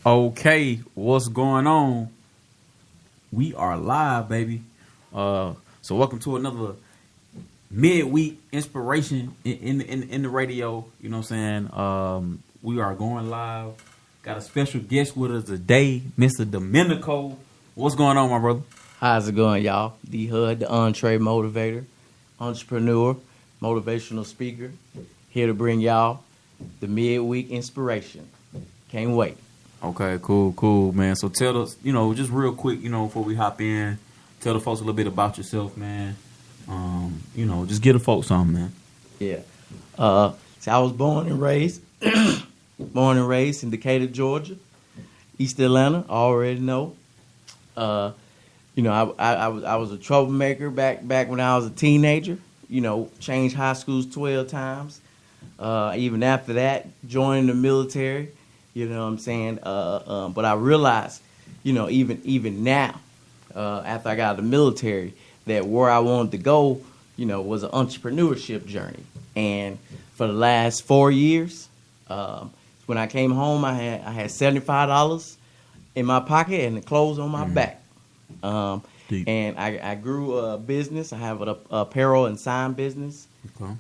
Okay, what's going on? We are live, baby. So welcome to another midweek inspiration in the radio. You know what I'm saying? We are going live. Got a special guest with us today, Mr. Domenico. What's going on, my brother? How's it going, y'all? D Hud, the entree motivator, entrepreneur, motivational speaker, here to bring y'all the midweek inspiration. Can't wait. Okay, cool, man. So tell us, just real quick, before we hop in, tell the folks a little bit about yourself, man. Just get the folks on, man. Yeah. So I was born and raised in Decatur, Georgia, East Atlanta. I already know. I was a troublemaker back when I was a teenager. Changed high schools 12 times. Even after that, joined the military. You know what I'm saying? But I realized, even now, after I got out of the military, that where I wanted to go, was an entrepreneurship journey. And for the last 4 years, when I came home, I had $75 in my pocket and the clothes on my back. And I grew a business. I have an apparel and sign business. Okay.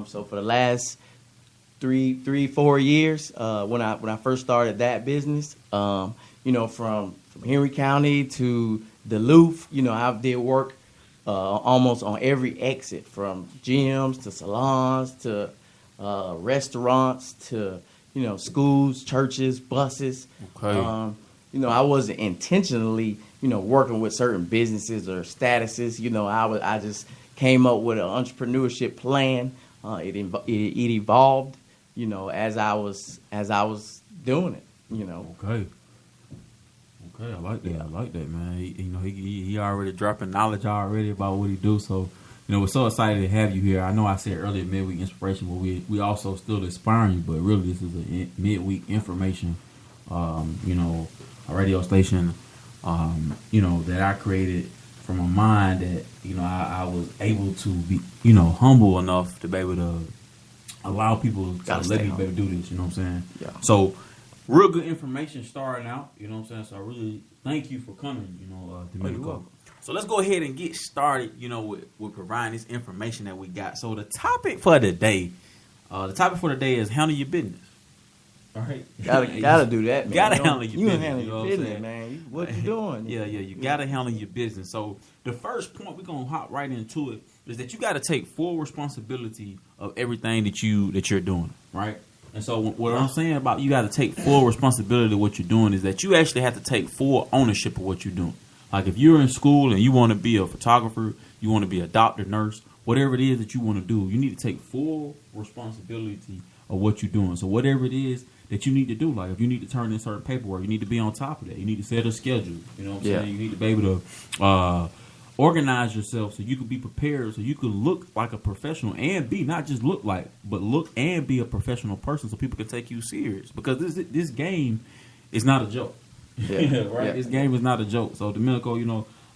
So for the last 4 years, when I first started that business, from Henry County to Duluth, I did work almost on every exit, from gyms to salons to restaurants to schools, churches, buses. Okay. I wasn't intentionally working with certain businesses or statuses. I just came up with an entrepreneurship plan. It evolved, as I was doing it. Okay. Okay, I like that. Yeah. I like that, man. He already dropping knowledge already about what he do. So, we're so excited to have you here. I know I said earlier midweek inspiration, but we also still inspiring you. But really, this is a midweek information. A radio station. That I created from a mind that I was able to be humble enough to be able to allow people to let me be able to do this. You know what I'm saying? Yeah. So. Real good information starting out, you know what I'm saying? So I really thank you for coming, Domenico. So let's go ahead and get started, with providing this information that we got. So the topic for the day is handle your business. All right? Gotta do that, man. Gotta handle your business. Handle your business, man. What you doing? Yeah, you gotta handle your business. So the first point, we're gonna hop right into it, is that you gotta take full responsibility of everything that you're doing, right? And so what I'm saying about you got to take full responsibility of what you're doing is that you actually have to take full ownership of what you're doing. Like if you're in school and you want to be a photographer, you want to be a doctor, nurse, whatever it is that you want to do, you need to take full responsibility of what you're doing. So whatever it is that you need to do, like if you need to turn in certain paperwork, you need to be on top of that. You need to set a schedule. You know what I'm saying? You need to be able to organize yourself so you can be prepared, so you can look like a professional and be not just look like, but look and be a professional person, so people can take you serious. Because this game is not a joke, right? Yeah. This game is not a joke. So Domenico,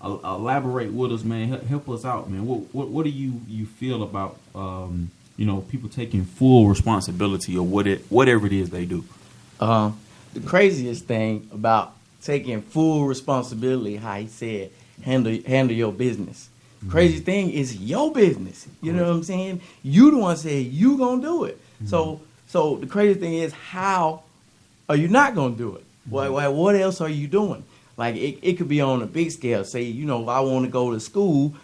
elaborate with us, man. Help us out, man. What do you feel about people taking full responsibility of whatever it is they do? The craziest thing about taking full responsibility, how he said, handle your business. Mm-hmm. Crazy thing is your business. You know what I'm saying? You the one said you gonna do it. Mm-hmm. So the crazy thing is, how are you not gonna do it? Mm-hmm. What else are you doing? Like it could be on a big scale. Say, I want to go to school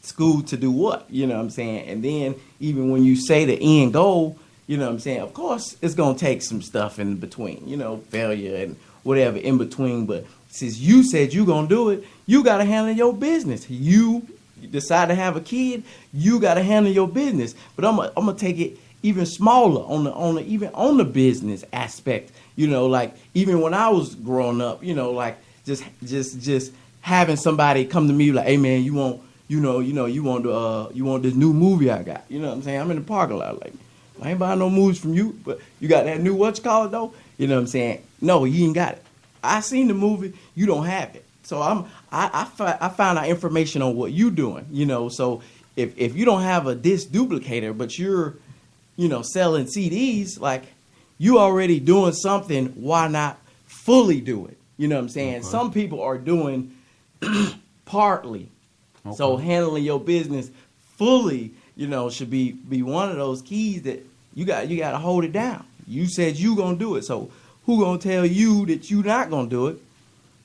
to do what? You know what I'm saying? And then even when you say the end goal, you know what I'm saying? Of course, it's gonna take some stuff in between. Failure and whatever in between. But since you said you gonna do it, you gotta handle your business. You decide to have a kid, you gotta handle your business. But I'm gonna take it even smaller on the business aspect. Like even when I was growing up, like just having somebody come to me like, hey man, you want this new movie I got. You know what I'm saying? I'm in the parking lot like, I ain't buying no movies from you, but you got that new what you call it though? You know what I'm saying? No, you ain't got it. I seen the movie, you don't have it. So I found out information on what you doing, So if you don't have a disc duplicator, but you're, selling CDs, like you already doing something, why not fully do it. You know what I'm saying? Okay. Some people are doing partly. Okay. So handling your business fully, should be one of those keys that you got to hold it down. You said you gonna do it, so who gonna tell you that you not gonna do it?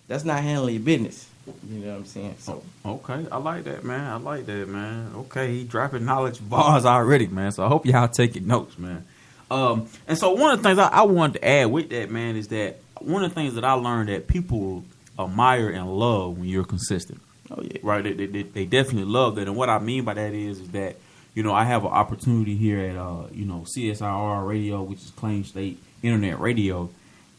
That's not handling your business. You know what I'm saying? So okay, I like that, man. Okay, he dropping knowledge bars already, man. So I hope y'all taking notes, man. And so one of the things I wanted to add with that, man, is that one of the things that I learned that people admire and love when you're consistent. Oh yeah, right. They definitely love that, and what I mean by that is that I have an opportunity here at CSIR Radio, which is Claim State Internet Radio.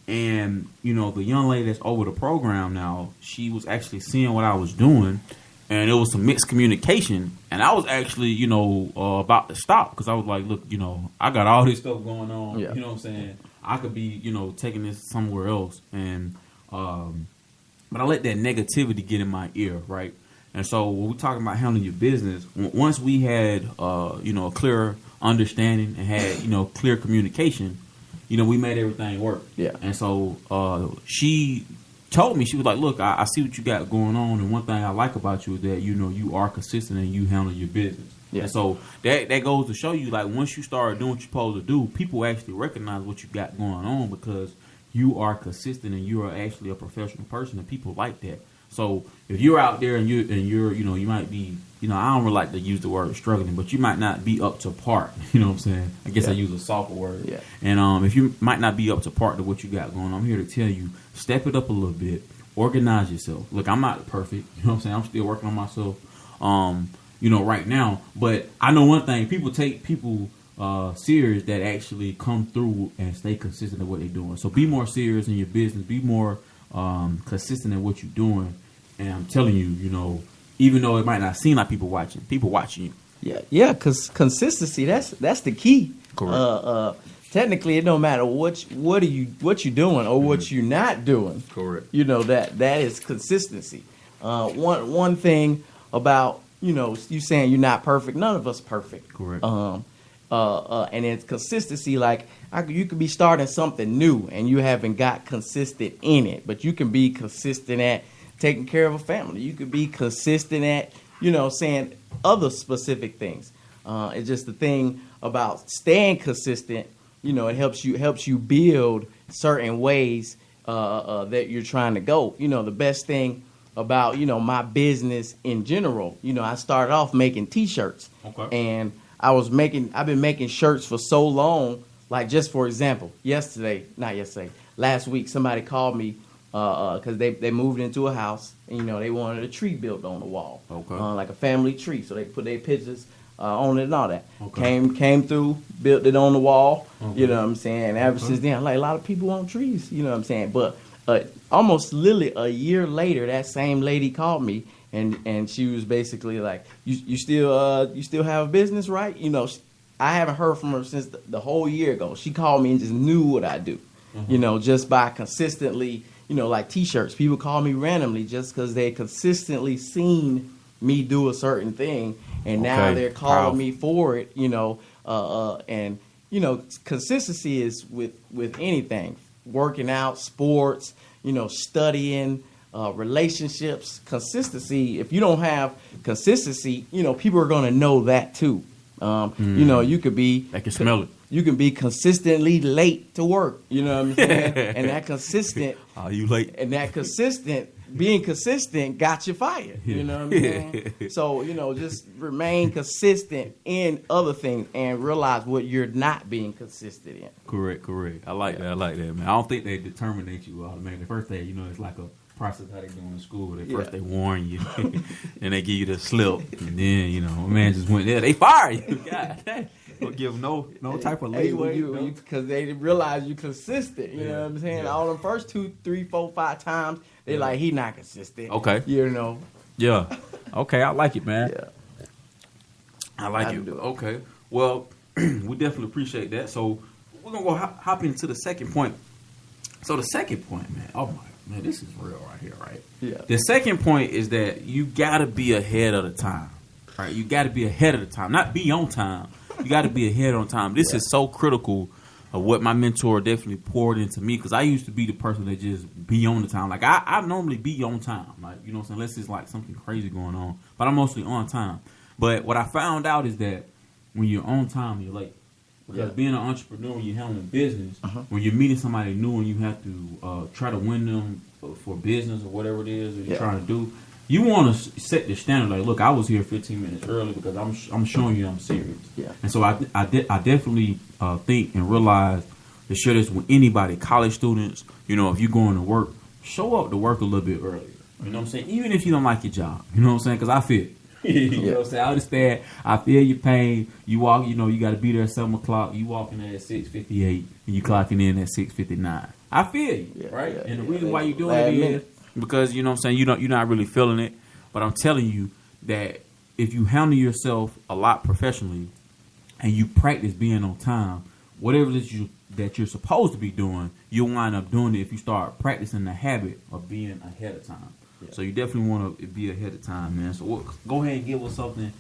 And, the young lady that's over the program now, she was actually seeing what I was doing, and it was some mixed communication. And I was actually, about to stop because I was like, look, I got all this stuff going on. Yeah. You know what I'm saying? I could be, taking this somewhere else. And, but I let that negativity get in my ear, right? And so when we're talking about handling your business, once we had, a clear understanding and had, clear communication, we made everything work. Yeah. And so she told me, she was like, look, I see what you got going on. And one thing I like about you is that, you are consistent and you handle your business. Yeah. And so that goes to show you, like, once you start doing what you're supposed to do, people actually recognize what you got going on because you are consistent and you are actually a professional person, and people like that. So if you're out there and you're you might be, I don't really like to use the word struggling, but you might not be up to par. You know what I'm saying? I guess I use a softer word. Yeah. And if you might not be up to par to what you got going on, I'm here to tell you, step it up a little bit, organize yourself. Look, I'm not perfect. You know what I'm saying? I'm still working on myself, right now. But I know one thing: people take people serious that actually come through and stay consistent in what they're doing. So be more serious in your business. Be more consistent in what you're doing. And I'm telling you, even though it might not seem like people watching you. Yeah, because consistency, that's the key. Correct. Technically, it don't matter what you doing or what you're not doing. Correct. That is consistency. One thing about you saying you're not perfect. None of us perfect. Correct. And it's consistency. Like you could be starting something new and you haven't got consistent in it, but you can be consistent at taking care of a family. You could be consistent at, saying other specific things. It's just the thing about staying consistent. It helps you build certain ways that you're trying to go. The best thing about, my business in general, I started off making T-shirts. Okay. And I've been making shirts for so long. Like, just for example, last week, somebody called me because they moved into a house and they wanted a tree built on the wall, like a family tree. So they put their pictures on it and all that. Okay. Came through, built it on the wall. Okay. You know what I'm saying? And ever since then, like, a lot of people want trees. You know what I'm saying? But almost literally a year later, that same lady called me and she was basically like, "You still have a business, right?" I haven't heard from her since the whole year ago. She called me and just knew what I do. Just by consistently. Like T-shirts. People call me randomly just because they consistently seen me do a certain thing, and now they're calling me for it. And consistency is with anything, working out, sports, studying, relationships. Consistency. If you don't have consistency, people are going to know that too. You could be. I can smell it. You can be consistently late to work. You know what I'm saying? And that consistent. Are you late? And that being consistent got you fired. You know what I'm saying? So, just remain consistent in other things and realize what you're not being consistent in. Correct. I like that, man. I don't think they determinate you automatically. First day, it's like a process how they do in school. First they warn you, and they give you the slip, and then my man just went there. They fire you. God dang. Don't give no type of leeway. Because they realize you're consistent. You know what I'm saying? All the first 2, 3, 4, 5 times, they're like, he not consistent. Okay. Yeah. Okay, I like it, man. Yeah. I like it. Okay. Well, we definitely appreciate that. So we're going to go hop into the second point. So the second point, man, oh my, man, this is real right here, right? Yeah. The second point is that you got to be ahead of the time. Right? You got to be ahead of the time. Not be on time. You got to be ahead on time. This is so critical what my mentor definitely poured into me, because I used to be the person that just be on the time. Like I normally be on time, like, you know what I'm saying, unless it's like something crazy going on, but I'm mostly on time. But what I found out is that when you're on time, you're late. Because being an entrepreneur, when you're handling business, when you're meeting somebody new and you have to try to win them for business or whatever it is that you're trying to do, you want to set the standard. Like, look, I was here 15 minutes early because I'm showing you I'm serious. Yeah. And so I definitely think and realize to share this with anybody, college students. You know, if you're going to work, show up to work a little bit earlier. You know what I'm saying? Even if you don't like your job. You know what I'm saying? Because I feel it. You know what I'm saying? I understand. I feel your pain. You walk, you know, you got to be there at 7 o'clock. You walking in at 6:58 and you clocking in at 6:59. I feel you, right? And the reason why you doing it is because, you know what I'm saying, you're not really feeling it. But I'm telling you that if you handle yourself a lot professionally and you practice being on time, whatever it is that you're supposed to be doing, you'll wind up doing it if you start practicing the habit of being ahead of time. So you definitely want to be ahead of time, man. So go ahead and give us something,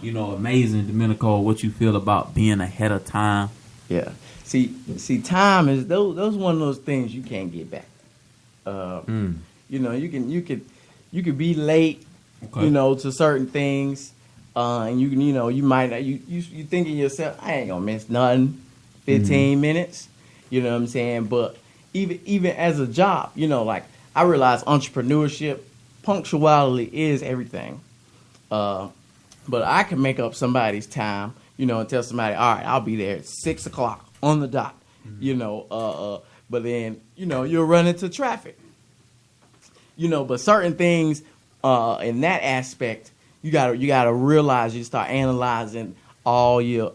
you know, amazing, Domenico. What you feel about being ahead of time? Yeah. See, time is those one of those things you can't get back. You know, you could be late, you know, to certain things, and you might not, you thinking yourself, I ain't gonna miss nothing, 15 minutes, you know what I'm saying? But even as a job, you know, like, I realize entrepreneurship, punctuality is everything. But I can make up somebody's time, you know, and tell somebody, all right, I'll be there at 6 o'clock on the dot, you know, but then, you know, you'll run into traffic. You know, but certain things in that aspect, you gotta realize, you start analyzing all your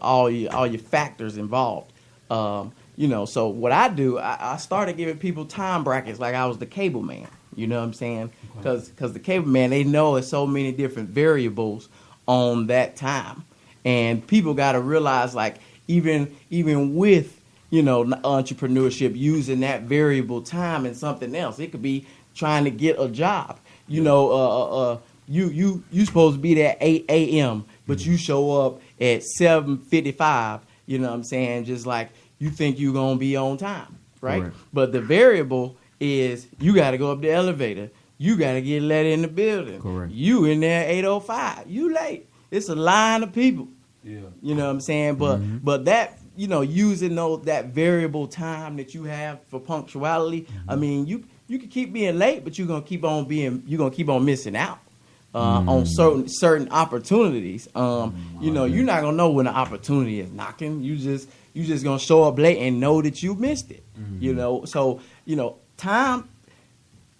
factors involved. You know, so what I do, I started giving people time brackets like I was the cable man. You know what I'm saying? Because the cable man, they know there's so many different variables on that time. And people got to realize, like, even with, you know, entrepreneurship, using that variable time and something else. It could be trying to get a job. You know, you supposed to be there at 8 a.m., but you show up at 7:55, you know what I'm saying? Just like, you think you're going to be on time, right? Correct. But the variable is you got to go up the elevator. You got to get let in the building. Correct. You in there at 8:05. You late. It's a line of people. Yeah. You know what I'm saying? But that, you know, using that variable time that you have for punctuality, I mean, you can keep being late, but you're going to keep on missing out. On certain opportunities. You know, you're not gonna know when the opportunity is knocking. You just gonna show up late and know that you missed it. You know, so, you know, time,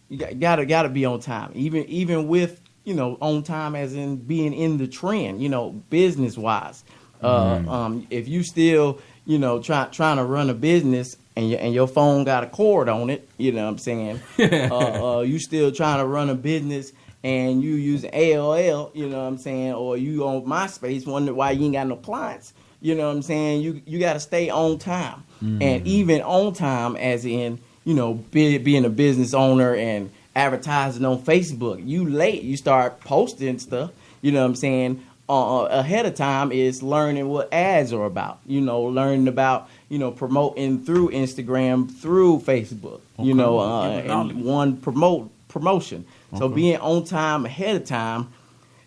you gotta be on time. Even with, you know, on time as in being in the trend, you know, business wise. If you still, you know, trying to run a business and your phone got a cord on it, you know what I'm saying? You still trying to run a business and you use AOL, you know what I'm saying, or you on MySpace, wonder why you ain't got no clients, you know what I'm saying, you got to stay on time. And even on time as in, you know, being a business owner and advertising on Facebook, you late, you start posting stuff, you know what I'm saying, ahead of time is learning what ads are about, you know, learning about, you know, promoting through Instagram, through Facebook, you know, and one promotion. So being on time ahead of time,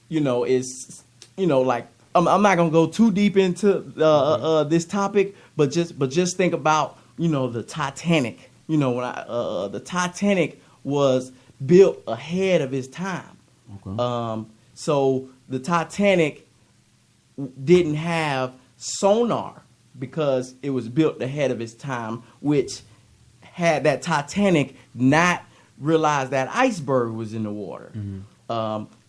you know, is, you know, like, I'm not gonna go too deep into this topic, but just think about, you know, the Titanic. You know, when the Titanic was built ahead of its time. So the Titanic didn't have sonar because it was built ahead of its time, which had that Titanic not realized that iceberg was in the water.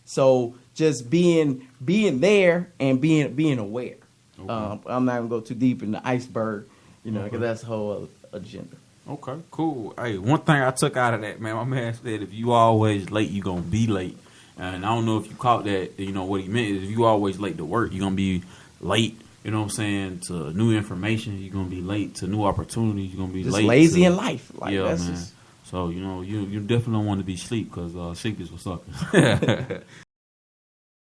So just being there and being aware. I'm not gonna go too deep in the iceberg, you know, because that's the whole agenda. Okay, cool. Hey, one thing I took out of that, man, my man said if you always late, you gonna be late. And I don't know if you caught that. You know what he meant is if you always late to work, you're gonna be late. You know what I'm saying, to new information. You're gonna be late to new opportunities. You're gonna be just late. Lazy in life, like, yeah, that's man. Just... So, you know, you definitely don't want to be sleep because sleep is what's up.